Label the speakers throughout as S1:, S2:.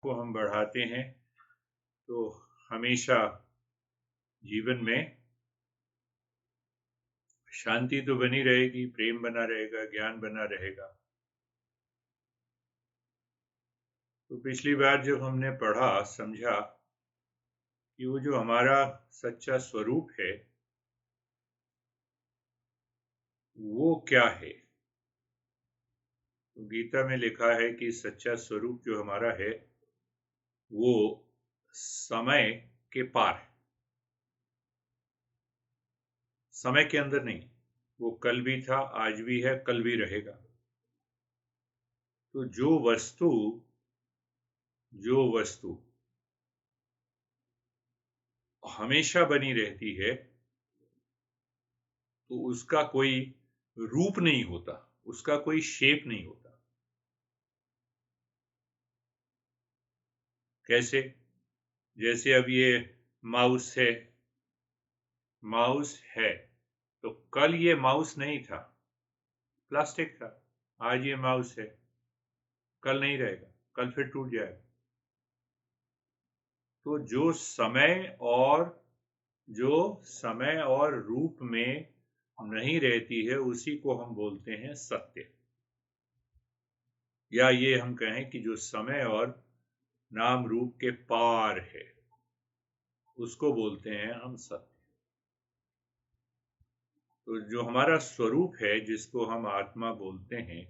S1: को हम बढ़ाते हैं तो हमेशा जीवन में शांति तो बनी रहेगी, प्रेम बना रहेगा, ज्ञान बना रहेगा। तो पिछली बार जब हमने पढ़ा, समझा कि वो जो हमारा सच्चा स्वरूप है वो क्या है। तो गीता में लिखा है कि सच्चा स्वरूप जो हमारा है वो समय के पार है, समय के अंदर नहीं। वो कल भी था, आज भी है, कल भी रहेगा। तो जो वस्तु हमेशा बनी रहती है तो उसका कोई रूप नहीं होता, उसका कोई शेप नहीं होता। कैसे? जैसे अब ये माउस है, माउस है तो कल ये माउस नहीं था, प्लास्टिक था। आज ये माउस है, कल नहीं रहेगा, कल फिर टूट जाएगा। तो जो समय और रूप में नहीं रहती है उसी को हम बोलते हैं सत्य। या ये हम कहें कि जो समय और नाम रूप के पार है उसको बोलते हैं हम सत्य। तो जो हमारा स्वरूप है जिसको हम आत्मा बोलते हैं,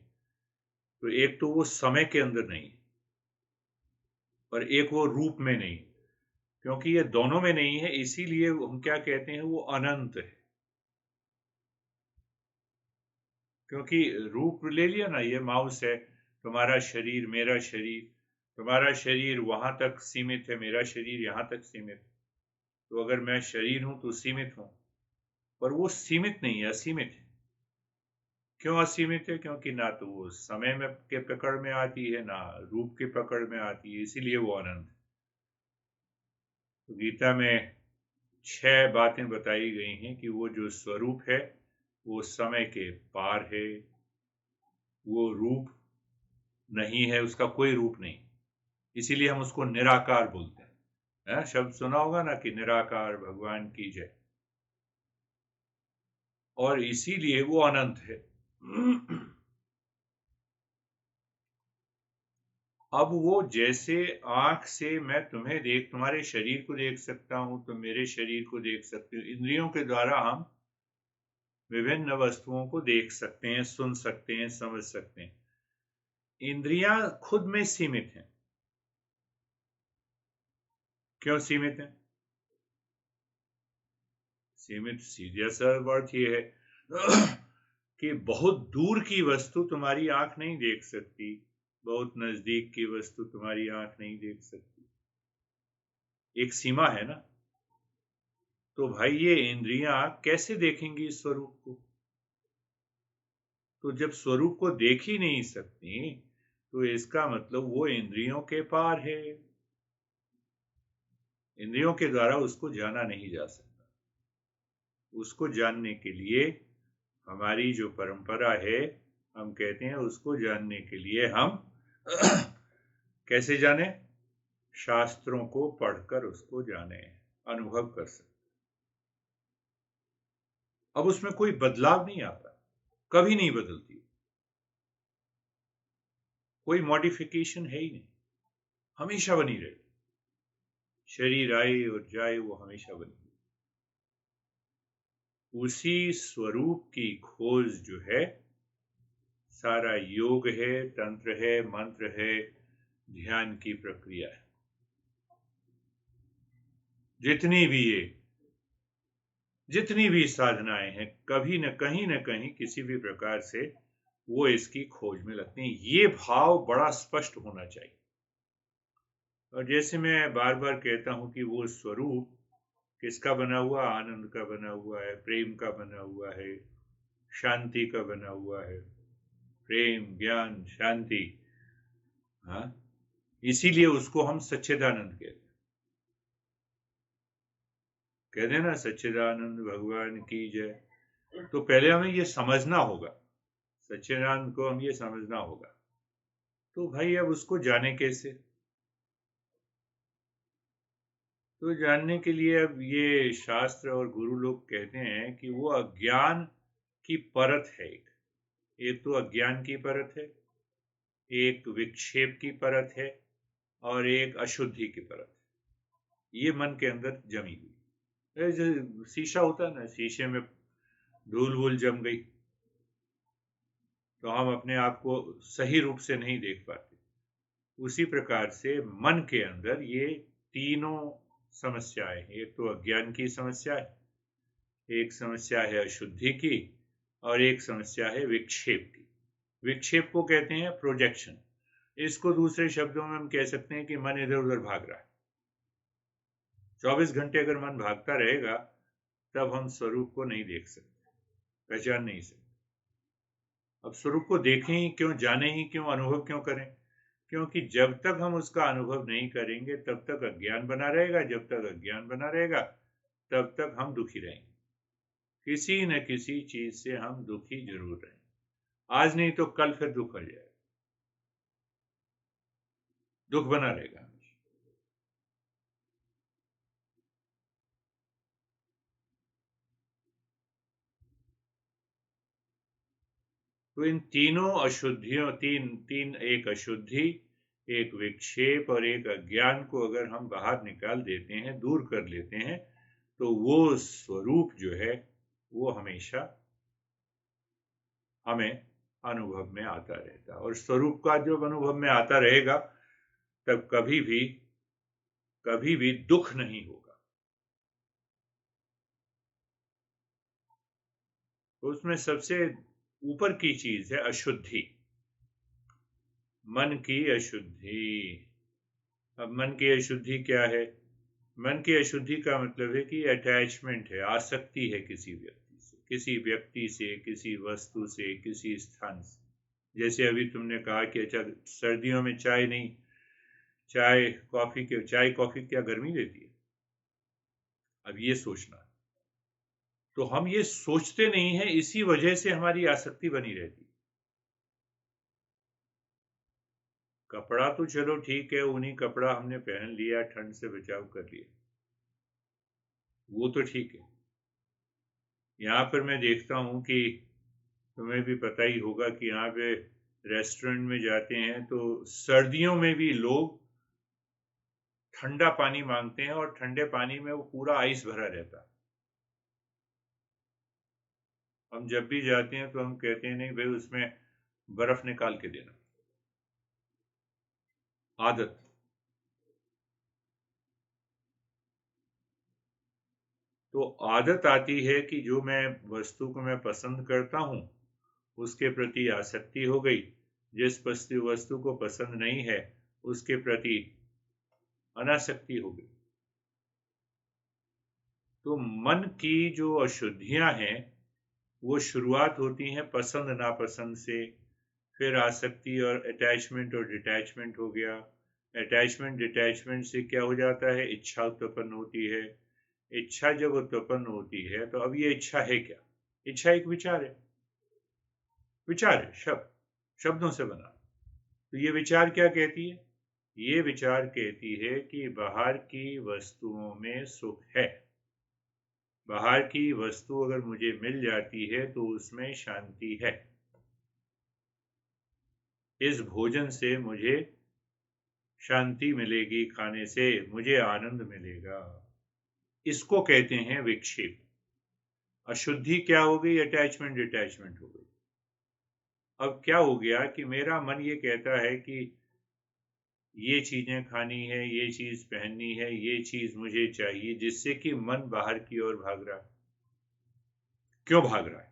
S1: तो एक तो वो समय के अंदर नहीं और एक वो रूप में नहीं। क्योंकि ये दोनों में नहीं है इसीलिए हम क्या कहते हैं, वो अनंत है। क्योंकि रूप ले लिया ना, ये माउस है, तुम्हारा शरीर, मेरा शरीर। तुम्हारा शरीर वहां तक सीमित है, मेरा शरीर यहां तक सीमित है। तो अगर मैं शरीर हूं तो सीमित हूं, पर वो सीमित नहीं है, असीमित है। क्यों असीमित है? क्योंकि ना तो वो समय में के पकड़ में आती है, ना रूप के पकड़ में आती है, इसीलिए वो अनंत है। तो गीता में 6 बातें बताई गई हैं कि वो जो स्वरूप है वो समय के पार है, वो रूप नहीं है, उसका कोई रूप नहीं, इसीलिए हम उसको निराकार बोलते हैं। शब्द सुना होगा ना कि निराकार भगवान की जय। और इसीलिए वो अनंत है। अब वो जैसे आंख से मैं तुम्हारे शरीर को देख सकता हूं, तुम मेरे शरीर को देख सकते हो। इंद्रियों के द्वारा हम विभिन्न वस्तुओं को देख सकते हैं, सुन सकते हैं, समझ सकते हैं। इंद्रियां खुद में सीमित हैं। क्यों सीमित हैं? सीमित सीधा सा अर्थ ये है कि बहुत दूर की वस्तु तुम्हारी आंख नहीं देख सकती, बहुत नजदीक की वस्तु तुम्हारी आंख नहीं देख सकती। एक सीमा है ना। तो भाई ये इंद्रियां कैसे देखेंगी इस स्वरूप को? तो जब स्वरूप को देख ही नहीं सकती तो इसका मतलब वो इंद्रियों के पार है। इंद्रियों के द्वारा उसको जाना नहीं जा सकता। उसको जानने के लिए हमारी जो परंपरा है, हम कहते हैं उसको जानने के लिए हम कैसे जाने? शास्त्रों को पढ़कर उसको जाने, अनुभव कर सकते। अब उसमें कोई बदलाव नहीं आता, कभी नहीं बदलती, कोई मॉडिफिकेशन है ही नहीं, हमेशा बनी रहेगी। शरीर आए और जाए, वो हमेशा बनी। उसी स्वरूप की खोज जो है, सारा योग है, तंत्र है, मंत्र है, ध्यान की प्रक्रिया है। जितनी भी साधनाएं हैं, कभी न कहीं किसी भी प्रकार से वो इसकी खोज में लगते हैं। ये भाव बड़ा स्पष्ट होना चाहिए। और जैसे मैं बार बार कहता हूं कि वो स्वरूप किसका बना हुआ? आनंद का बना हुआ है, प्रेम का बना हुआ है, शांति का बना हुआ है। प्रेम, ज्ञान, शांति। हाँ, इसीलिए उसको हम सच्चिदानंद कहते हैं। कहते हैं ना, सच्चिदानंद भगवान की जय। तो पहले हमें ये समझना होगा, सच्चिदानंद को हम ये समझना होगा। तो भाई अब उसको जाने कैसे? तो जानने के लिए अब ये शास्त्र और गुरु लोग कहते हैं कि वो अज्ञान की परत है। एक तो अज्ञान की परत है, एक विक्षेप की परत है, और एक अशुद्धि की परत है। ये मन के अंदर जमी हुई। जो शीशा होता है ना, शीशे में धूल वूल जम गई तो हम अपने आप को सही रूप से नहीं देख पाते। उसी प्रकार से मन के अंदर ये तीनों समस्याएं हैं। एक तो अज्ञान की समस्या है, एक समस्या है अशुद्धि की, और एक समस्या है विक्षेप की। विक्षेप को कहते हैं प्रोजेक्शन। इसको दूसरे शब्दों में हम कह सकते हैं कि मन इधर उधर भाग रहा है। 24 घंटे अगर मन भागता रहेगा तब हम स्वरूप को नहीं देख सकते, पहचान नहीं सकते। अब स्वरूप को देखें ही क्यों, जाने ही क्यों, अनुभव क्यों करें? क्योंकि जब तक हम उसका अनुभव नहीं करेंगे तब तक अज्ञान बना रहेगा। जब तक अज्ञान बना रहेगा तब तक हम दुखी रहेंगे। किसी न किसी चीज से हम दुखी जरूर रहेंगे। आज नहीं तो कल फिर दुख आ जाएगा, दुख बना रहेगा। तो इन तीनों अशुद्धियों, एक अशुद्धि, एक विक्षेप और एक अज्ञान को अगर हम बाहर निकाल देते हैं, दूर कर लेते हैं, तो वो स्वरूप जो है वो हमेशा हमें अनुभव में आता रहता है। और स्वरूप का जब अनुभव में आता रहेगा तब कभी भी दुख नहीं होगा। तो उसमें सबसे ऊपर की चीज है अशुद्धि, मन की अशुद्धि। अब मन की अशुद्धि क्या है? मन की अशुद्धि का मतलब है कि अटैचमेंट है, आसक्ति है किसी व्यक्ति से, किसी वस्तु से, किसी स्थान से। जैसे अभी तुमने कहा कि अच्छा सर्दियों में चाय नहीं, चाय कॉफी क्या गर्मी देती है? अब ये सोचना। तो हम ये सोचते नहीं है, इसी वजह से हमारी आसक्ति बनी रहती। कपड़ा तो चलो ठीक है, ऊनी कपड़ा हमने पहन लिया, ठंड से बचाव कर लिया, वो तो ठीक है। यहाँ पर मैं देखता हूँ कि तुम्हें भी पता ही होगा कि यहाँ पे रेस्टोरेंट में जाते हैं तो सर्दियों में भी लोग ठंडा पानी मांगते हैं, और ठंडे पानी में वो पूरा आइस भरा रहता है। हम जब भी जाते हैं तो हम कहते हैं नहीं भाई, उसमें बर्फ निकाल के देना। आदत। तो आदत आती है कि जो मैं वस्तु को मैं पसंद करता हूं उसके प्रति आसक्ति हो गई, जिस वस्तु को पसंद नहीं है उसके प्रति अनासक्ति हो गई। तो मन की जो अशुद्धियां हैं वो शुरुआत होती हैं पसंद नापसंद से, फिर आसक्ति और अटैचमेंट और डिटैचमेंट हो गया। अटैचमेंट डिटैचमेंट से क्या हो जाता है? इच्छा उत्पन्न होती है। इच्छा जब उत्पन्न होती है तो अब ये इच्छा है क्या? इच्छा एक विचार है। विचार है शब्दों से बना। तो ये विचार क्या कहती है? ये विचार कहती है कि बाहर की वस्तुओं में सुख है। बाहर की वस्तु अगर मुझे मिल जाती है तो उसमें शांति है। इस भोजन से मुझे शांति मिलेगी, खाने से मुझे आनंद मिलेगा। इसको कहते हैं विक्षेप। अशुद्धि क्या हो गई? अटैचमेंट डिटैचमेंट हो गई। अब क्या हो गया कि मेरा मन ये कहता है कि ये चीजें खानी है, ये चीज पहननी है, ये चीज मुझे चाहिए, जिससे कि मन बाहर की ओर भाग रहा है। क्यों भाग रहा है?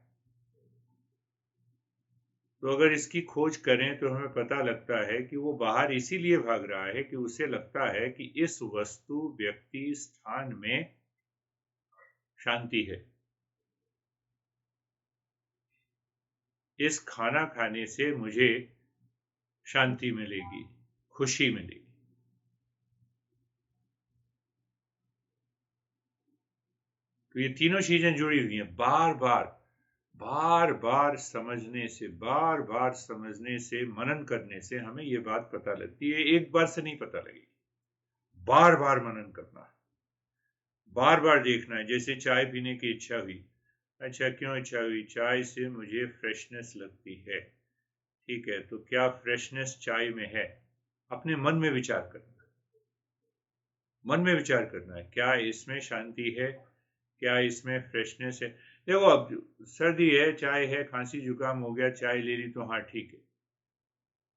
S1: तो अगर इसकी खोज करें तो हमें पता लगता है कि वो बाहर इसीलिए भाग रहा है कि उसे लगता है कि इस वस्तु, व्यक्ति, स्थान में शांति है। इस खाना खाने से मुझे शांति मिलेगी, खुशी मिलेगी। तो ये तीनों चीजें जुड़ी हुई हैं। बार बार समझने से, मनन करने से हमें ये बात पता लगती है। एक बार से नहीं पता लगेगी, बार बार मनन करना है। बार बार देखना है। जैसे चाय पीने की इच्छा हुई, अच्छा क्यों इच्छा हुई? चाय से मुझे फ्रेशनेस लगती है। ठीक है, तो क्या फ्रेशनेस चाय में है? अपने मन में विचार करना है। मन में विचार करना है, क्या इसमें शांति है? क्या इसमें फ्रेशनेस है? देखो, अब सर्दी है, चाय है, खांसी जुकाम हो गया, चाय ले ली तो हाँ ठीक है,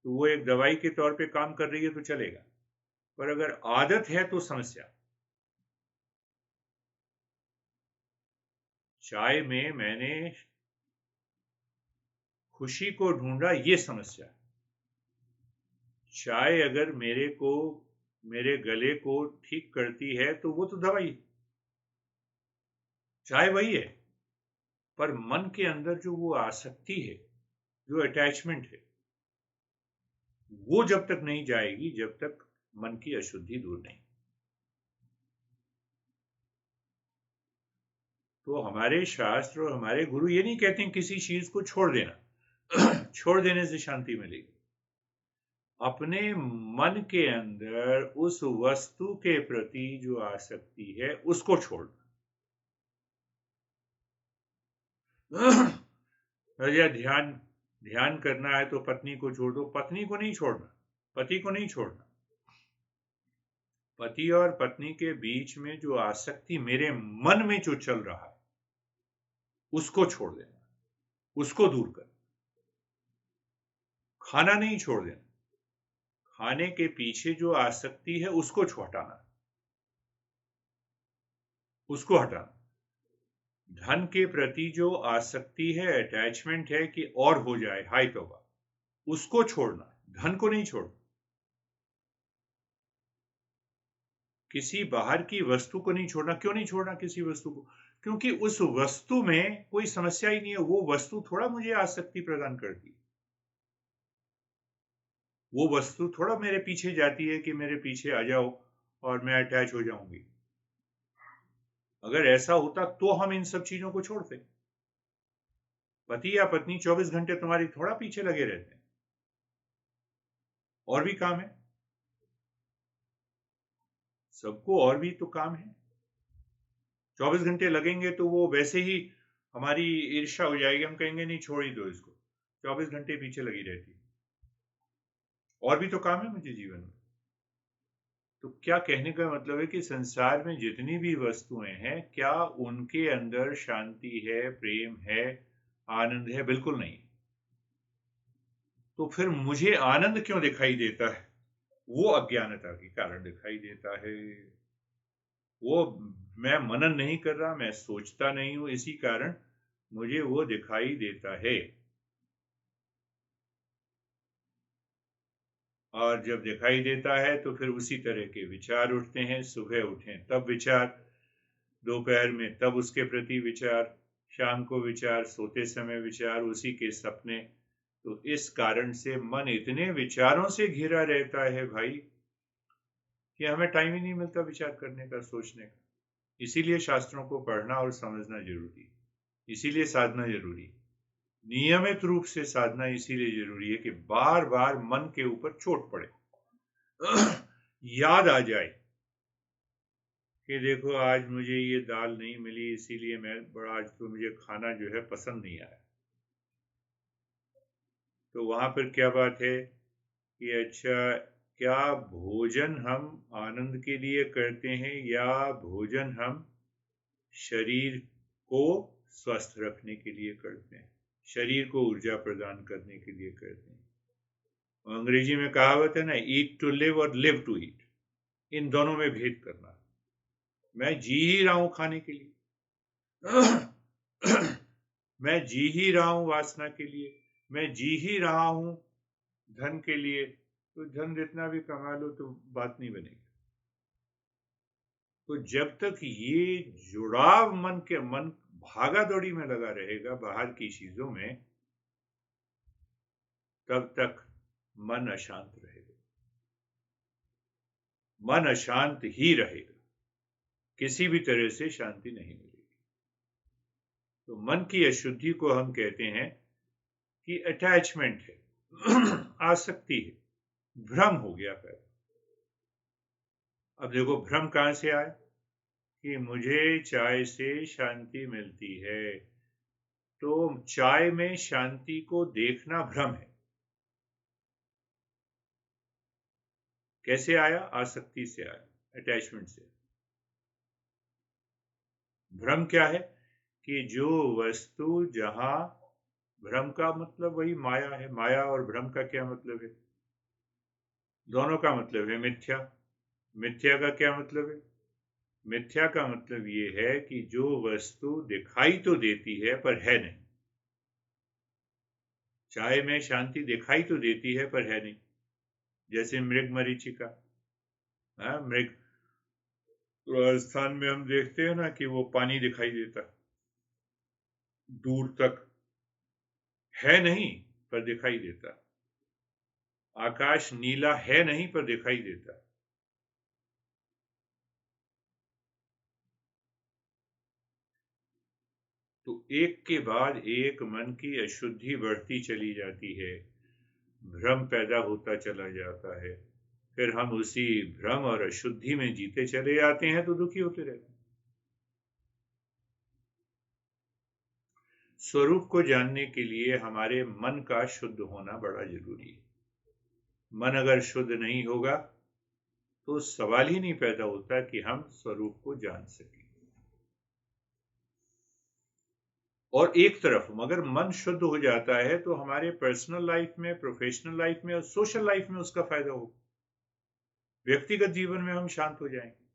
S1: तो वो एक दवाई के तौर पे काम कर रही है तो चलेगा। पर अगर आदत है तो समस्या। चाय में मैंने खुशी को ढूंढा, ये समस्या है। चाय अगर मेरे गले को ठीक करती है तो वो तो दवाई है। चाय वही है, पर मन के अंदर जो वो आसक्ति है, जो अटैचमेंट है, वो जब तक नहीं जाएगी, जब तक मन की अशुद्धि दूर नहीं। तो हमारे शास्त्र और हमारे गुरु ये नहीं कहते हैं किसी चीज को छोड़ देना छोड़ देने से शांति मिलेगी। अपने मन के अंदर उस वस्तु के प्रति जो आसक्ति है उसको छोड़ना। या ध्यान ध्यान करना है तो पत्नी को छोड़ दो, पत्नी को नहीं छोड़ना, पति को नहीं छोड़ना। पति और पत्नी के बीच में जो आसक्ति मेरे मन में जो चल रहा है उसको छोड़ देना, उसको दूर करना। खाना नहीं छोड़ देना, खाने के पीछे जो आसक्ति है उसको हटाना, उसको हटाना। धन के प्रति जो आसक्ति है, अटैचमेंट है कि और हो जाए, हाय तौबा, उसको छोड़ना, धन को नहीं छोड़ना। किसी बाहर की वस्तु को नहीं छोड़ना। क्यों नहीं छोड़ना किसी वस्तु को? क्योंकि उस वस्तु में कोई समस्या ही नहीं है। वो वस्तु थोड़ा मुझे आसक्ति प्रदान करती है। वो वस्तु थोड़ा मेरे पीछे जाती है कि मेरे पीछे आ जाओ और मैं अटैच हो जाऊंगी। अगर ऐसा होता तो हम इन सब चीजों को छोड़ते। पति या पत्नी 24 घंटे तुम्हारी थोड़ा पीछे लगे रहते हैं, और भी काम है सबको, और भी तो काम है। 24 घंटे लगेंगे तो वो वैसे ही हमारी ईर्ष्या हो जाएगी, हम कहेंगे नहीं छोड़ ही दो इसको, 24 घंटे पीछे लगी रहती है, और भी तो काम है मुझे जीवन में। तो क्या कहने का मतलब है कि संसार में जितनी भी वस्तुएं हैं, क्या उनके अंदर शांति है, प्रेम है, आनंद है? बिल्कुल नहीं। तो फिर मुझे आनंद क्यों दिखाई देता है? वो अज्ञानता के कारण दिखाई देता है। वो मैं मनन नहीं कर रहा, मैं सोचता नहीं हूं, इसी कारण मुझे वो दिखाई देता है। और जब दिखाई देता है तो फिर उसी तरह के विचार उठते हैं। सुबह उठें तब विचार, दोपहर में तब उसके प्रति विचार, शाम को विचार, सोते समय विचार, उसी के सपने। तो इस कारण से मन इतने विचारों से घिरा रहता है भाई कि हमें टाइम ही नहीं मिलता विचार करने का, सोचने का। इसीलिए शास्त्रों को पढ़ना और समझना जरूरी है, इसीलिए साधना जरूरी है। नियमित रूप से साधना इसीलिए जरूरी है कि बार बार मन के ऊपर चोट पड़े, याद आ जाए कि देखो आज मुझे ये दाल नहीं मिली, इसीलिए मैं बड़ा, आज तो मुझे खाना जो है पसंद नहीं आया। तो वहां पर क्या बात है कि अच्छा, क्या भोजन हम आनंद के लिए करते हैं या भोजन हम शरीर को स्वस्थ रखने के लिए करते हैं, शरीर को ऊर्जा प्रदान करने के लिए करते हैं? अंग्रेजी में कहावत है ना, ईट टू लिव और लिव टू ईट। इन दोनों में भेद करना। मैं जी ही रहा हूं खाने के लिए मैं जी ही रहा हूं वासना के लिए, मैं जी ही रहा हूं धन के लिए, तो धन जितना भी कमा लो तो बात नहीं बनेगी। तो जब तक ये जुड़ाव मन भागा दौड़ी में लगा रहेगा बाहर की चीजों में, तब तक मन अशांत रहेगा, मन अशांत ही रहेगा, किसी भी तरह से शांति नहीं मिलेगी। तो मन की अशुद्धि को हम कहते हैं कि अटैचमेंट है, आसक्ति है, भ्रम हो गया पैदा। अब देखो भ्रम कहां से आया कि मुझे चाय से शांति मिलती है, तो चाय में शांति को देखना भ्रम है। कैसे आया? आसक्ति से आया, अटैचमेंट से। भ्रम क्या है? कि जो वस्तु जहां, भ्रम का मतलब वही माया है। माया और भ्रम का क्या मतलब है? दोनों का मतलब है मिथ्या। मिथ्या का क्या मतलब है? मिथ्या का मतलब ये है कि जो वस्तु दिखाई तो देती है पर है नहीं। चाय में शांति दिखाई तो देती है पर है नहीं। जैसे मृग मरीचिका। मृग, राजस्थान में हम देखते हैं ना कि वो पानी दिखाई देता दूर तक, है नहीं पर दिखाई देता। आकाश नीला है नहीं पर दिखाई देता। तो एक के बाद एक मन की अशुद्धि बढ़ती चली जाती है, भ्रम पैदा होता चला जाता है। फिर हम उसी भ्रम और अशुद्धि में जीते चले जाते हैं तो दुखी होते रहते हैं। स्वरूप को जानने के लिए हमारे मन का शुद्ध होना बड़ा जरूरी है। मन अगर शुद्ध नहीं होगा तो सवाल ही नहीं पैदा होता कि हम स्वरूप को जान सकें। और एक तरफ अगर मन शुद्ध हो जाता है तो हमारे पर्सनल लाइफ में, प्रोफेशनल लाइफ में और सोशल लाइफ में उसका फायदा होगा। व्यक्तिगत जीवन में हम शांत हो जाएंगे,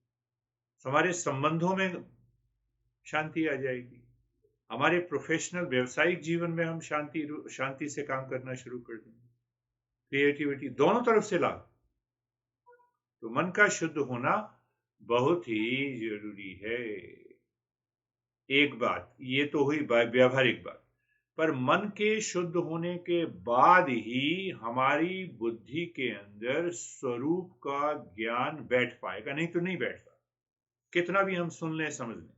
S1: हमारे संबंधों में शांति आ जाएगी, हमारे प्रोफेशनल व्यवसायिक जीवन में हम शांति से काम करना शुरू कर देंगे। क्रिएटिविटी, दोनों तरफ से लाभ। तो मन का शुद्ध होना बहुत ही जरूरी है। एक बात ये तो हुई व्यावहारिक बात, पर मन के शुद्ध होने के बाद ही हमारी बुद्धि के अंदर स्वरूप का ज्ञान बैठ पाएगा, नहीं तो नहीं बैठता, कितना भी हम सुन लें समझ लें।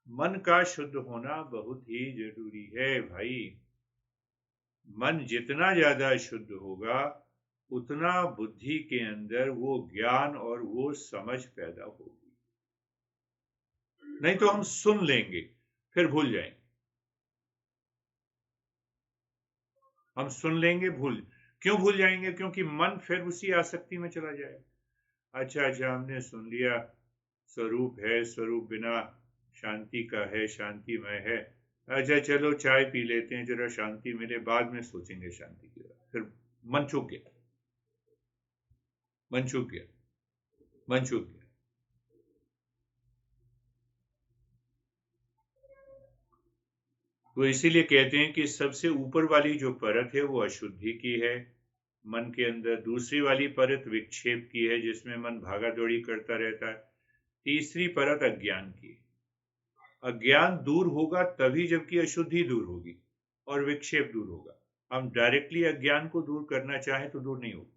S1: मन का शुद्ध होना बहुत ही जरूरी है भाई। मन जितना ज्यादा शुद्ध होगा उतना बुद्धि के अंदर वो ज्ञान और वो समझ पैदा होगी। नहीं तो हम सुन लेंगे फिर भूल जाएंगे। हम सुन लेंगे, क्यों भूल जाएंगे? क्योंकि मन फिर उसी आसक्ति में चला जाएगा। अच्छा अच्छा, हमने सुन लिया स्वरूप है, स्वरूप बिना शांति का है, शांतिमय है। अच्छा चलो चाय पी लेते हैं, जरा शांति मिले, बाद में सोचेंगे शांति की बात। फिर मन चूक गया, मन चूक गया, मन चूक गया। तो इसीलिए कहते हैं कि सबसे ऊपर वाली जो परत है वो अशुद्धि की है मन के अंदर। दूसरी वाली परत विक्षेप की है, जिसमें मन भागा दौड़ी करता रहता है। तीसरी परत अज्ञान की। अज्ञान दूर होगा तभी जबकि अशुद्धि दूर होगी और विक्षेप दूर होगा। हम डायरेक्टली अज्ञान को दूर करना चाहें तो दूर नहीं होगा,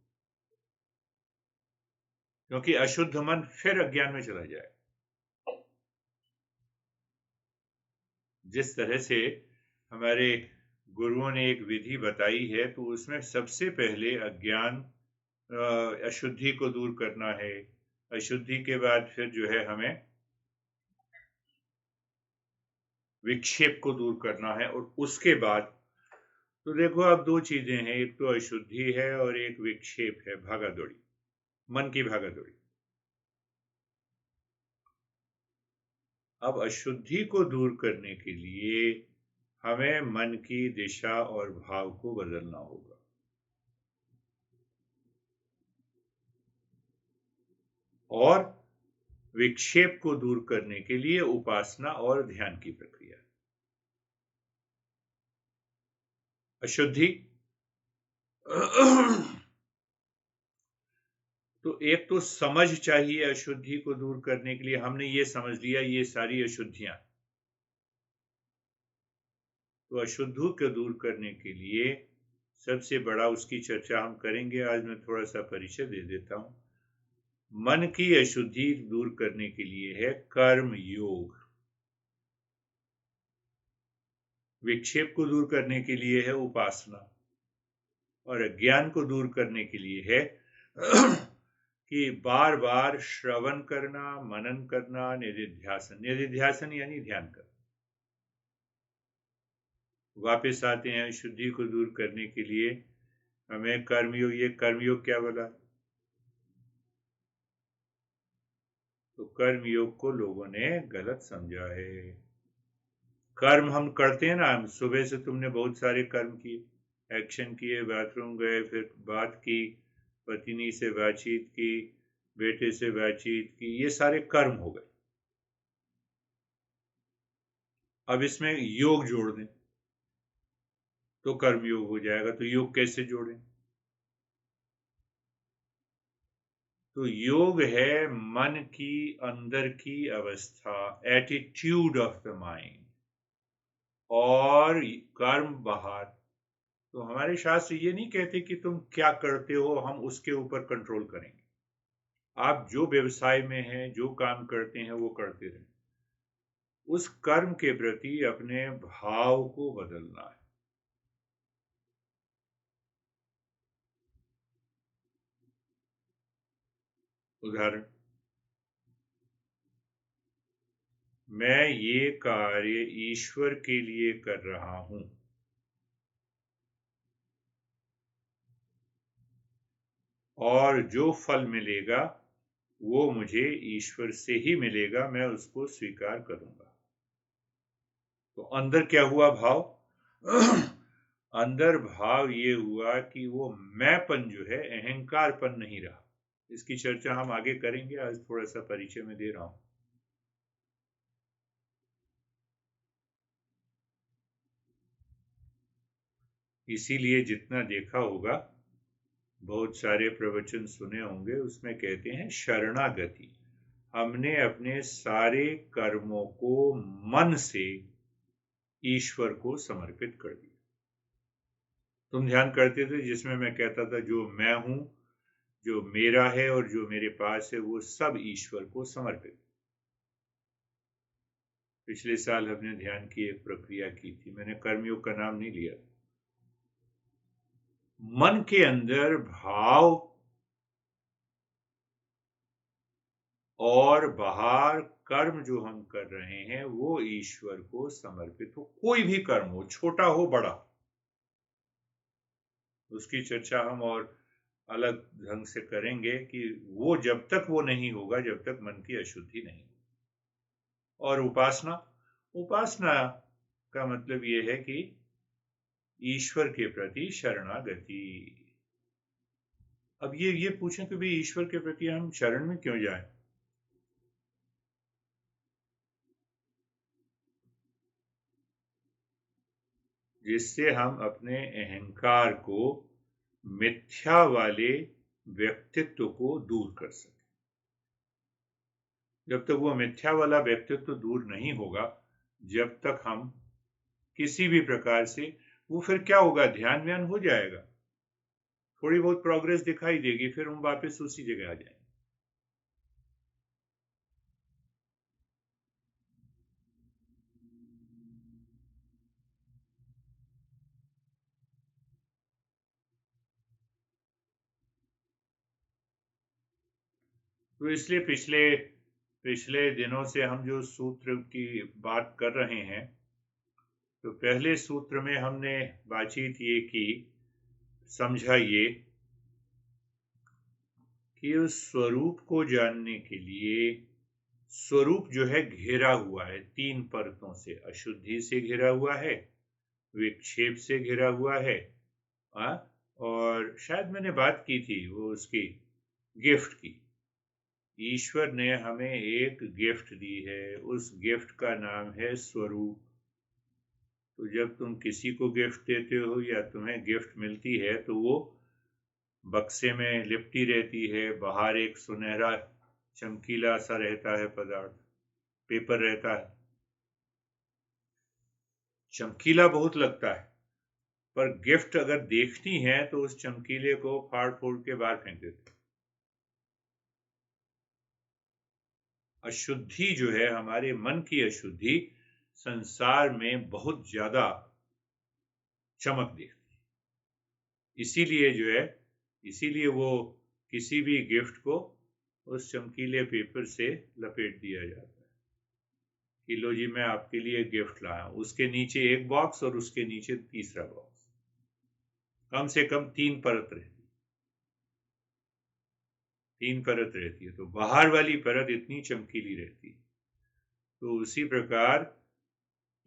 S1: क्योंकि अशुद्ध मन फिर अज्ञान में चला जाए। जिस तरह से हमारे गुरुओं ने एक विधि बताई है, तो उसमें सबसे पहले अज्ञान, अशुद्धि को दूर करना है। अशुद्धि के बाद फिर जो है हमें विक्षेप को दूर करना है, और उसके बाद तो देखो अब दो चीजें हैं, एक तो अशुद्धि है और एक विक्षेप है, भागा दौड़ी, मन की भागा दौड़ी। अब अशुद्धि को दूर करने के लिए हमें मन की दिशा और भाव को बदलना होगा। और विक्षेप को दूर करने के लिए उपासना और ध्यान की प्रक्रिया। अशुद्धि तो एक तो समझ चाहिए अशुद्धि को दूर करने के लिए। हमने ये समझ लिया ये सारी अशुद्धियां, तो अशुद्धि को दूर करने के लिए सबसे बड़ा, उसकी चर्चा हम करेंगे आज, मैं थोड़ा सा परिचय दे देता हूं। मन की अशुद्धि दूर करने के लिए है कर्म योग। विक्षेप को दूर करने के लिए है उपासना, और अज्ञान को दूर करने के लिए है कि बार बार श्रवण करना, मनन करना, निधिध्यासन। निधिध्यासन यानी ध्यान करना। वापस आते हैं शुद्धि को दूर करने के लिए हमें कर्मयोग। ये कर्मयोग क्या बोला? तो कर्मयोग को लोगों ने गलत समझा है। कर्म हम करते हैं ना, सुबह से तुमने बहुत सारे कर्म किए, एक्शन किए, बाथरूम गए, फिर बात की, पत्नी से बातचीत की, बेटे से बातचीत की, ये सारे कर्म हो गए। अब इसमें योग जोड़ दें तो कर्मयोग हो जाएगा। तो योग कैसे जोड़ें? तो योग है मन की अंदर की अवस्था, एटीट्यूड ऑफ द माइंड, और कर्म बाहर। तो हमारे शास्त्र ये नहीं कहते कि तुम क्या करते हो हम उसके ऊपर कंट्रोल करेंगे। आप जो व्यवसाय में हैं, जो काम करते हैं, वो करते रहें। उस कर्म के प्रति अपने भाव को बदलना है। उदाहरण, मैं ये कार्य ईश्वर के लिए कर रहा हूं, और जो फल मिलेगा वो मुझे ईश्वर से ही मिलेगा, मैं उसको स्वीकार करूंगा। तो अंदर क्या हुआ भाव? अंदर भाव ये हुआ कि वो मैंपन जो है, अहंकारपन नहीं रहा। इसकी चर्चा हम आगे करेंगे, आज थोड़ा सा परिचय में दे रहा हूं। इसीलिए जितना देखा होगा, बहुत सारे प्रवचन सुने होंगे, उसमें कहते हैं शरणागति। हमने अपने सारे कर्मों को मन से ईश्वर को समर्पित कर दिया। तुम ध्यान करते थे जिसमें मैं कहता था जो मैं हूं, जो मेरा है और जो मेरे पास है, वो सब ईश्वर को समर्पित। पिछले साल हमने ध्यान की एक प्रक्रिया की थी, मैंने कर्मयोग का नाम नहीं लिया। मन के अंदर भाव और बाहर कर्म जो हम कर रहे हैं वो ईश्वर को समर्पित हो। कोई भी कर्म हो, छोटा हो बड़ा, उसकी चर्चा हम और अलग ढंग से करेंगे कि वो जब तक वो नहीं होगा, जब तक मन की अशुद्धि नहीं। और उपासना, उपासना का मतलब ये है कि ईश्वर के प्रति शरणागति। अब ये पूछें कि भाई ईश्वर के प्रति हम शरण में क्यों जाएं? जिससे हम अपने अहंकार को, मिथ्या वाले व्यक्तित्व को दूर कर सकें। जब तक वो मिथ्या वाला व्यक्तित्व दूर नहीं होगा, जब तक हम किसी भी प्रकार से, वो फिर क्या होगा, ध्यान व्यान हो जाएगा, थोड़ी बहुत प्रोग्रेस दिखाई देगी, फिर हम वापस उसी जगह आ जाएंगे। तो इसलिए पिछले पिछले दिनों से हम जो सूत्र की बात कर रहे हैं, तो पहले सूत्र में हमने बातचीत ये की, समझा ये कि उस स्वरूप को जानने के लिए, स्वरूप जो है घेरा हुआ है तीन परतों से, अशुद्धि से घिरा हुआ है, विक्षेप से घिरा हुआ है, और शायद मैंने बात की थी वो उसकी गिफ्ट की। ईश्वर ने हमें एक गिफ्ट दी है, उस गिफ्ट का नाम है स्वरूप। तो जब तुम किसी को गिफ्ट देते हो या तुम्हें गिफ्ट मिलती है, तो वो बक्से में लिपटी रहती है, बाहर एक सुनहरा चमकीला सा रहता है पदार्थ, पेपर रहता है, चमकीला बहुत लगता है, पर गिफ्ट अगर देखनी है तो उस चमकीले को फाड़ फोड़ के बाहर फेंक देते। अशुद्धि जो है, हमारे मन की अशुद्धि, संसार में बहुत ज्यादा चमक देती। इसीलिए जो है, इसीलिए वो किसी भी गिफ्ट को उस चमकीले पेपर से लपेट दिया जाता है कि लो जी मैं आपके लिए गिफ्ट लाया हूं। उसके नीचे एक बॉक्स और उसके नीचे तीसरा बॉक्स, कम से कम 3 परत रहती, 3 परत रहती है। तो बाहर वाली परत इतनी चमकीली रहती है। तो उसी प्रकार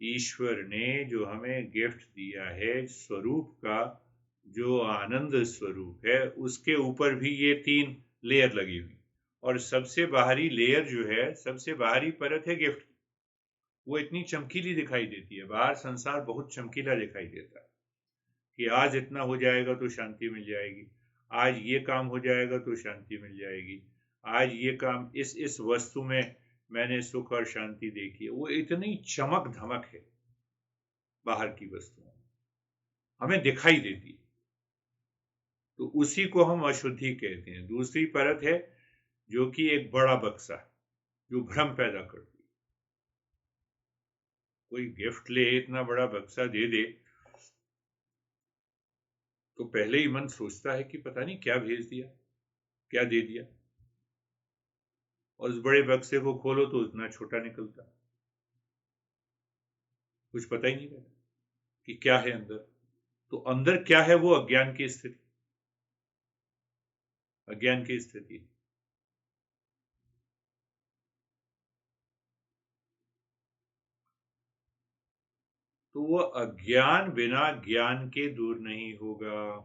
S1: ईश्वर ने जो हमें गिफ्ट दिया है स्वरूप का, जो आनंद स्वरूप है, उसके ऊपर भी ये 3 लेयर लगी हुई, और सबसे बाहरी लेयर जो है, सबसे बाहरी परत है गिफ्ट, वो इतनी चमकीली दिखाई देती है। बाहर संसार बहुत चमकीला दिखाई देता है कि आज इतना हो जाएगा तो शांति मिल जाएगी, आज ये काम हो जाएगा तो शांति मिल जाएगी, आज ये काम, इस वस्तु में मैंने सुख और शांति देखी है। वो इतनी चमक धमक है बाहर की वस्तुओं हमें दिखाई देती है। तो उसी को हम अशुद्धि कहते हैं। दूसरी परत है जो कि एक बड़ा बक्सा, जो भ्रम पैदा करती है। कोई गिफ्ट ले, इतना बड़ा बक्सा दे दे, तो पहले ही मन सोचता है कि पता नहीं क्या भेज दिया, क्या दे दिया। और उस बड़े बक्से को खोलो तो इतना छोटा निकलता, कुछ पता ही नहीं रहता कि क्या है अंदर। तो अंदर क्या है, वो अज्ञान की स्थिति, अज्ञान की स्थिति। तो वो अज्ञान बिना ज्ञान के दूर नहीं होगा।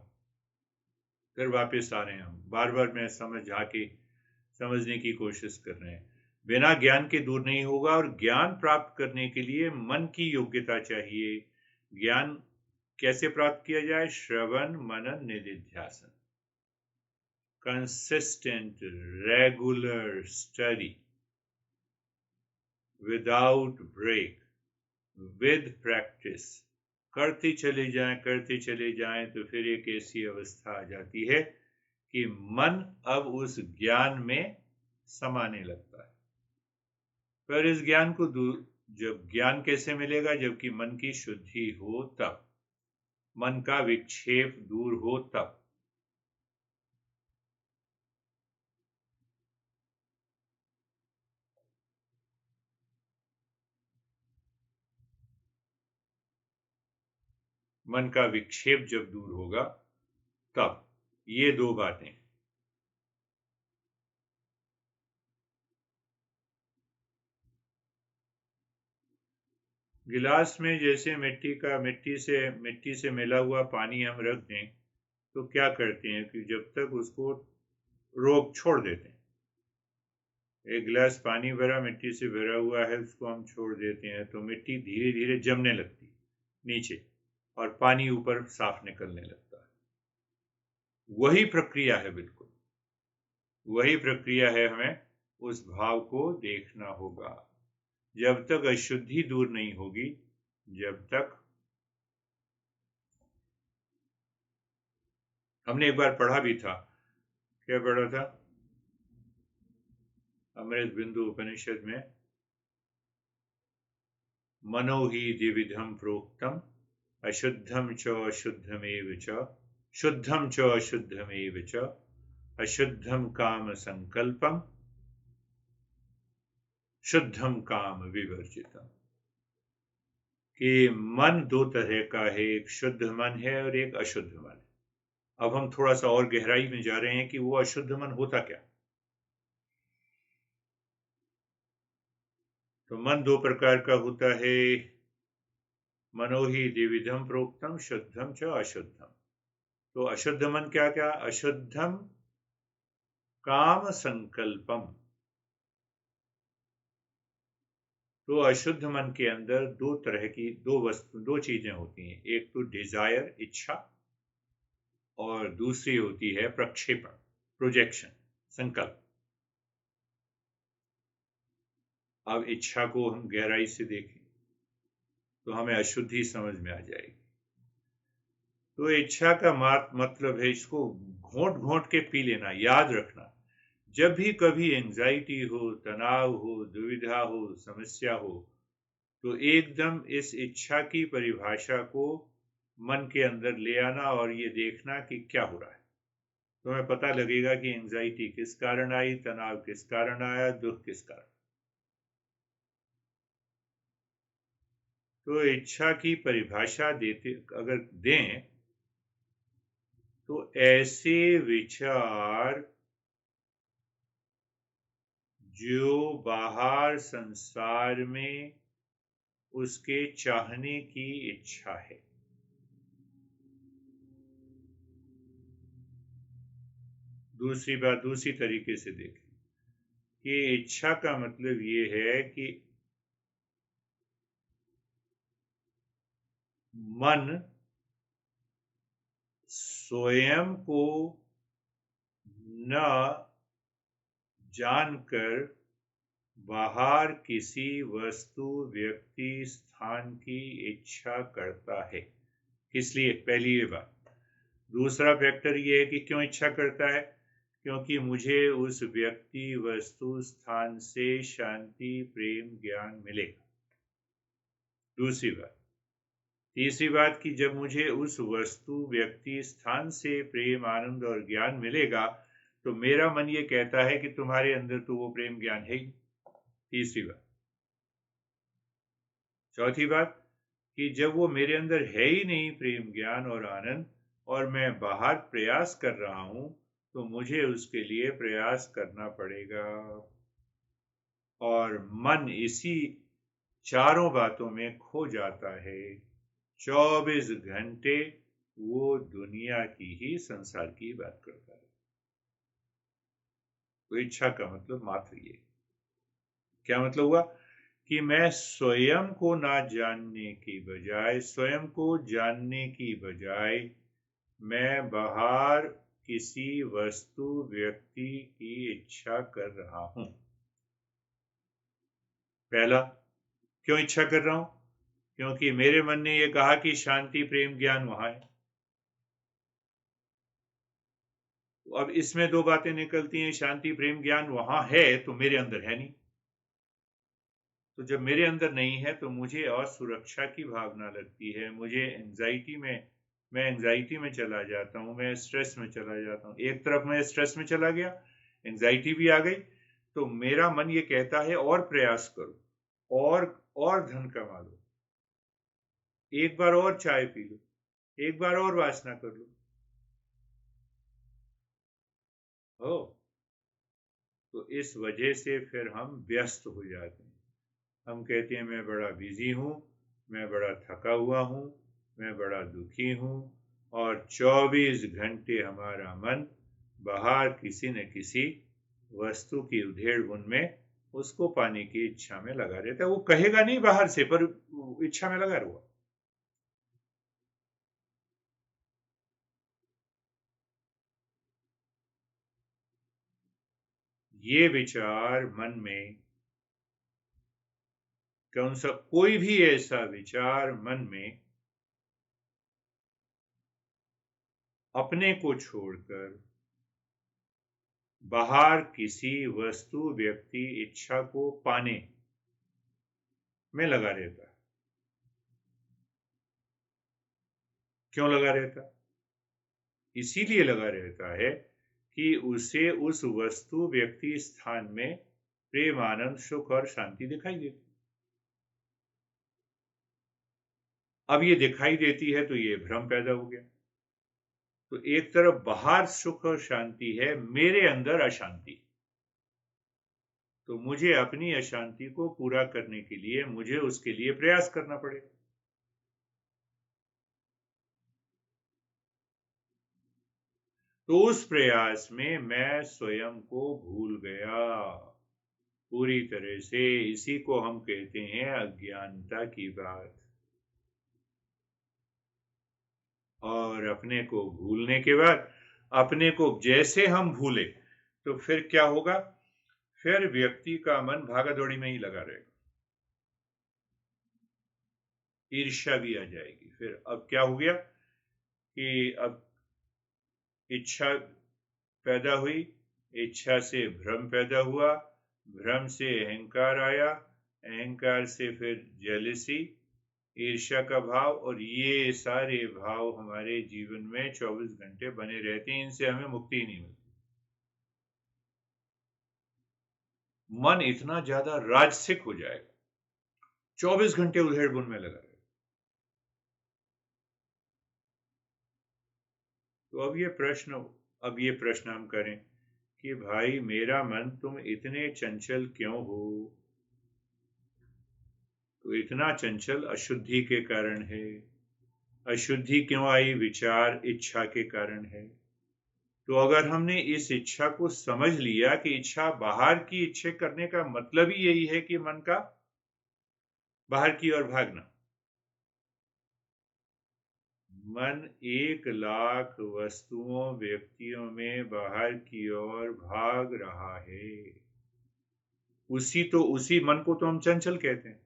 S1: फिर वापस आ रहे हैं हम, बार बार मैं समझने की कोशिश कर रहे हैं। बिना ज्ञान के दूर नहीं होगा, और ज्ञान प्राप्त करने के लिए मन की योग्यता चाहिए। ज्ञान कैसे प्राप्त किया जाए? श्रवण मनन निधिध्यासन, consistent regular study without break, with practice. करते चले जाएं तो फिर एक ऐसी अवस्था आ जाती है कि मन अब उस ज्ञान में समाने लगता है। पर इस ज्ञान को जब ज्ञान कैसे मिलेगा? जबकि मन की शुद्धि हो तब, मन का विक्षेप दूर हो तब। मन का विक्षेप जब दूर होगा तब। ये दो बातें। गिलास में जैसे मिट्टी से मिला हुआ पानी हम रख दें तो क्या करते हैं कि जब तक उसको रोक छोड़ देते हैं। एक गिलास पानी भरा, मिट्टी से भरा हुआ है, उसको हम छोड़ देते हैं तो मिट्टी धीरे धीरे जमने लगती नीचे, और पानी ऊपर साफ निकलने लगता है। वही प्रक्रिया है, बिल्कुल वही प्रक्रिया है। हमें उस भाव को देखना होगा। जब तक अशुद्धि दूर नहीं होगी, जब तक, हमने एक बार पढ़ा भी था, क्या पढ़ा था? अमृत बिंदु उपनिषद में, मनो ही द्विविधम प्रोक्तम, अशुद्धम च अशुद्धमेव च, शुद्धम च अशुद्धमेव च, अशुद्धम काम संकल्पम, शुद्धम काम विवर्जितम। कि मन दो तरह का है, एक शुद्ध मन है और एक अशुद्ध मन है। अब हम थोड़ा सा और गहराई में जा रहे हैं कि वो अशुद्ध मन होता क्या। तो मन दो प्रकार का होता है। मनो ही द्विविधम प्रोक्तम, शुद्धम च अशुद्धम। तो अशुद्ध मन क्या क्या? अशुद्धम काम संकल्पम। तो अशुद्ध मन के अंदर दो तरह की दो चीजें होती हैं। एक तो डिजायर, इच्छा, और दूसरी होती है प्रक्षेपण, प्रोजेक्शन, संकल्प। अब इच्छा को हम गहराई से देखें तो हमें अशुद्धि समझ में आ जाएगी। तो इच्छा का मतलब है, इसको घोंट घोंट के पी लेना, याद रखना। जब भी कभी एंजाइटी हो, तनाव हो, दुविधा हो, समस्या हो, तो एकदम इस इच्छा की परिभाषा को मन के अंदर ले आना और ये देखना कि क्या हो रहा है। तुम्हें पता लगेगा कि एंजाइटी किस कारण आई, तनाव किस कारण आया, दुख किस कारण। तो इच्छा की परिभाषा देते अगर दें तो ऐसे विचार जो बाहर संसार में उसके चाहने की इच्छा है। दूसरी बात दूसरी तरीके से देखें कि इच्छा का मतलब ये है कि मन स्वयं को न जानकर बाहर किसी वस्तु, व्यक्ति, स्थान की इच्छा करता है। किस लिए? पहली ये बात। दूसरा फैक्टर ये है कि क्यों इच्छा करता है? क्योंकि मुझे उस व्यक्ति, वस्तु, स्थान से शांति, प्रेम, ज्ञान मिलेगा। दूसरी बात। तीसरी बात कि जब मुझे उस वस्तु, व्यक्ति, स्थान से प्रेम, आनंद और ज्ञान मिलेगा तो मेरा मन ये कहता है कि तुम्हारे अंदर तो वो प्रेम ज्ञान है ही। तीसरी बात। चौथी बात कि जब वो मेरे अंदर है ही नहीं प्रेम, ज्ञान और आनंद, और मैं बाहर प्रयास कर रहा हूं तो मुझे उसके लिए प्रयास करना पड़ेगा। और मन इसी चारों बातों में खो जाता है। 24 घंटे वो दुनिया की ही, संसार की बात करता है। तो इच्छा का मतलब मात्र ये। क्या मतलब हुआ? कि मैं स्वयं को ना जानने की बजाय, स्वयं को जानने की बजाय मैं बाहर किसी वस्तु, व्यक्ति की इच्छा कर रहा हूं। पहला, क्यों इच्छा कर रहा हूं? क्योंकि मेरे मन ने यह कहा कि शांति, प्रेम, ज्ञान वहां है। अब इसमें दो बातें निकलती हैं, शांति, प्रेम, ज्ञान वहां है तो मेरे अंदर है नहीं। तो जब मेरे अंदर नहीं है तो मुझे असुरक्षा की भावना लगती है, मुझे एंजाइटी में, मैं एंजाइटी में चला जाता हूं, मैं स्ट्रेस में चला जाता हूं। एक तरफ मैं स्ट्रेस में चला गया, एंजाइटी भी आ गई, तो मेरा मन ये कहता है और प्रयास करो, और धन कमा लो, एक बार और चाय पी लो, एक बार और वासना कर लो। हो तो इस वजह से फिर हम व्यस्त हो जाते हैं। हम कहते हैं मैं बड़ा बिजी हूं, मैं बड़ा थका हुआ हूं, मैं बड़ा दुखी हूं, और 24 घंटे हमारा मन बाहर किसी न किसी वस्तु की उधेड़-बुन में उसको पाने की इच्छा में लगा रहता है। वो कहेगा नहीं बाहर से, पर इच्छा में लगा हुआ। ये विचार मन में, कौन सा कोई भी ऐसा विचार मन में अपने को छोड़कर बाहर किसी वस्तु, व्यक्ति, इच्छा को पाने में लगा रहता है। क्यों लगा रहता है? इसीलिए लगा रहता है कि उसे उस वस्तु, व्यक्ति, स्थान में प्रेम, आनंद, सुख और शांति दिखाई देती। अब ये दिखाई देती है तो ये भ्रम पैदा हो गया। तो एक तरफ बाहर सुख और शांति है, मेरे अंदर अशांति। तो मुझे अपनी अशांति को पूरा करने के लिए मुझे उसके लिए प्रयास करना पड़ेगा। तो उस प्रयास में मैं स्वयं को भूल गया पूरी तरह से। इसी को हम कहते हैं अज्ञानता की बात। और अपने को भूलने के बाद, अपने को जैसे हम भूले तो फिर क्या होगा? फिर व्यक्ति का मन भागा दौड़ी में ही लगा रहेगा, ईर्ष्या भी आ जाएगी। फिर अब क्या हो गया कि अब इच्छा पैदा हुई, इच्छा से भ्रम पैदा हुआ, भ्रम से अहंकार आया, अहंकार से फिर जेलिसी, ईर्ष्या का भाव, और ये सारे भाव हमारे जीवन में 24 घंटे बने रहते हैं, इनसे हमें मुक्ति ही नहीं मिलती। मन इतना ज्यादा राजसिक हो जाएगा, 24 घंटे उधेड़ बुन में लगा रहेगा। तो अब ये प्रश्न हम करें कि भाई मेरा मन, तुम इतने चंचल क्यों हो? तो इतना चंचल अशुद्धि के कारण है। अशुद्धि क्यों आई? विचार, इच्छा के कारण है। तो अगर हमने इस इच्छा को समझ लिया कि इच्छा, बाहर की इच्छा करने का मतलब ही यही है कि मन का बाहर की ओर भागना। मन 1,00,000 वस्तुओं, व्यक्तियों में बाहर की ओर भाग रहा है। उसी मन को तो हम चंचल कहते हैं।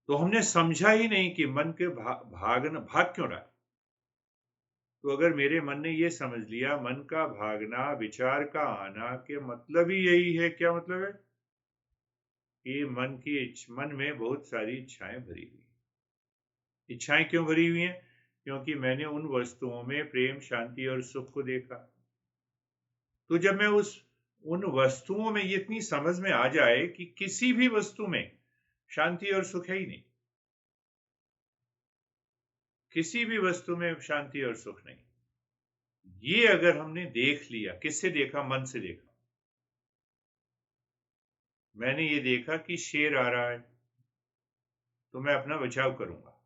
S1: तो हमने समझा ही नहीं कि मन के भाग क्यों रहा है। तो अगर मेरे मन ने ये समझ लिया, मन का भागना, विचार का आना के मतलब ही यही है, क्या मतलब है? कि मन में बहुत सारी इच्छाएं भरी हुई। इच्छाएं क्यों भरी हुई हैं? क्योंकि मैंने उन वस्तुओं में प्रेम, शांति और सुख को देखा। तो जब मैं उन वस्तुओं में ये इतनी समझ में आ जाए कि किसी भी वस्तु में शांति और सुख है ही नहीं, किसी भी वस्तु में शांति और सुख नहीं, ये अगर हमने देख लिया, किससे देखा? मन से देखा। मैंने ये देखा कि शेर आ रहा है, तो मैं अपना बचाव करूंगा।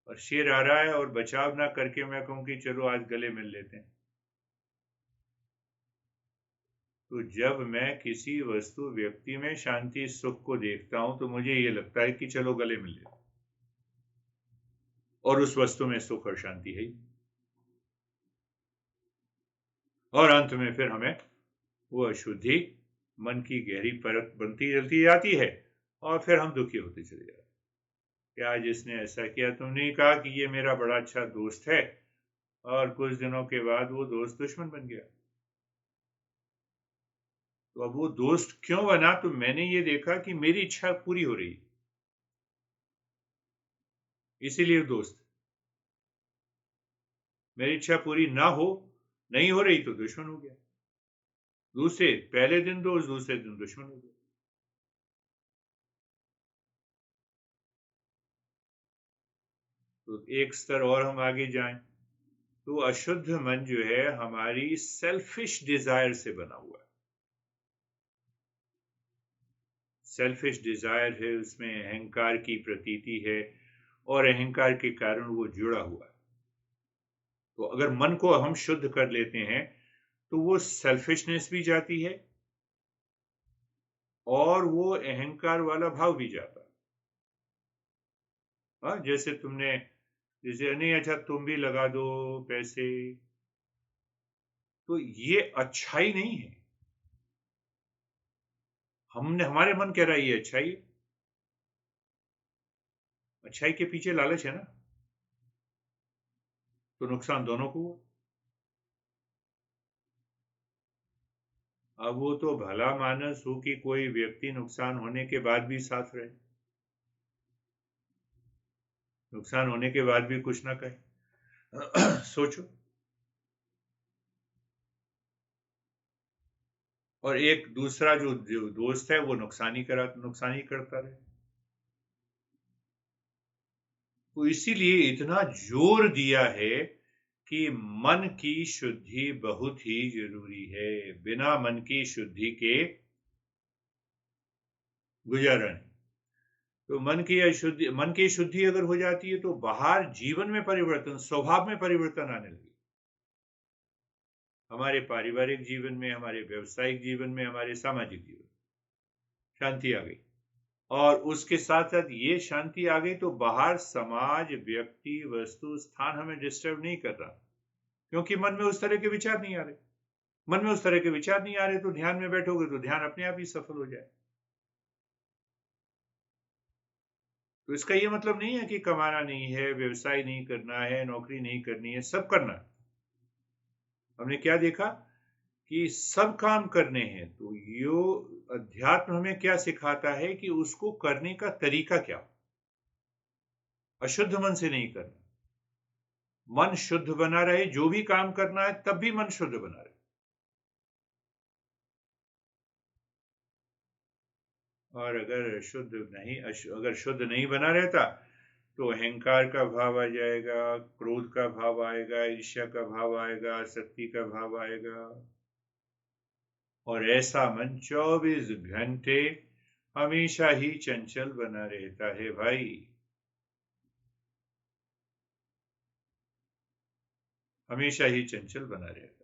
S1: और शेर आ रहा है और बचाव ना करके मैं कहूं कि चलो आज गले मिल लेते हैं। तो जब मैं किसी वस्तु, व्यक्ति में शांति, सुख को देखता हूं, तो मुझे ये लगता है कि चलो गले मिल लेते हैं। और उस वस्तु में सुख और शांति है ही। और अंत में फिर हमें वो अशुद्धि, मन की गहरी परत बनती चलती जाती है, और फिर हम दुखी होते चले जाते हैं कि आज इसने ऐसा किया। तुमने कहा कि ये मेरा बड़ा अच्छा दोस्त है, और कुछ दिनों के बाद वो दोस्त दुश्मन बन गया। तो अब वो दोस्त क्यों बना? तो मैंने ये देखा कि मेरी इच्छा पूरी हो रही, इसीलिए दोस्त। मेरी इच्छा पूरी नहीं हो रही, तो दुश्मन हो गया। पहले दिन दोस्त, दूसरे दिन दुश्मन हो गया। तो एक स्तर और हम आगे जाएं, तो अशुद्ध मन जो है हमारी सेल्फिश डिजायर से बना हुआ है। सेल्फिश डिजायर है, उसमें अहंकार की प्रतीति है, और अहंकार के कारण वो जुड़ा हुआ है। तो अगर मन को हम शुद्ध कर लेते हैं, तो वो सेल्फिशनेस भी जाती है, और वो अहंकार वाला भाव भी जाता है। हाँ, जैसे नहीं, अच्छा तुम भी लगा दो पैसे, तो ये अच्छाई नहीं है। हमारे मन कह रहा है ये अच्छाई। अच्छाई के पीछे लालच है ना, तो नुकसान दोनों को हुआ। अब वो तो भला मानस हो कि कोई व्यक्ति नुकसान होने के बाद भी साथ रहे, नुकसान होने के बाद भी कुछ ना कहे। सोचो। और एक दूसरा जो दोस्त है वो नुकसान ही करता रहे। तो इसीलिए इतना जोर दिया है कि मन की शुद्धि बहुत ही जरूरी है। बिना मन की शुद्धि के गुजारा नहीं। तो मन की शुद्धि अगर हो जाती है, तो बाहर जीवन में परिवर्तन, स्वभाव में परिवर्तन आने लगे। हमारे पारिवारिक जीवन में, हमारे व्यवसायिक जीवन में, हमारे सामाजिक जीवन, शांति आ गई। और उसके साथ साथ ये शांति आ गई, तो बाहर समाज, व्यक्ति, वस्तु, स्थान हमें डिस्टर्ब नहीं कर रहा, क्योंकि मन में उस तरह के विचार नहीं आ रहे। मन में उस तरह के विचार नहीं आ रहे, तो ध्यान में बैठोगे तो ध्यान अपने आप ही सफल हो जाए। तो इसका ये मतलब नहीं है कि कमाना नहीं है, व्यवसाय नहीं करना है, नौकरी नहीं करनी है, सब करना है। हमने क्या देखा कि सब काम करने हैं। तो यो अध्यात्म हमें क्या सिखाता है कि उसको करने का तरीका क्या हो। अशुद्ध मन से नहीं करना। मन शुद्ध बना रहे, जो भी काम करना है तब भी मन शुद्ध बना रहे। और अगर शुद्ध नहीं बना रहता तो अहंकार का भाव आ जाएगा, क्रोध का भाव आएगा, ईर्ष्या का भाव आएगा, आसक्ति का भाव आएगा। और ऐसा मन 24 घंटे हमेशा ही चंचल बना रहता है भाई, हमेशा ही चंचल बना रहता है।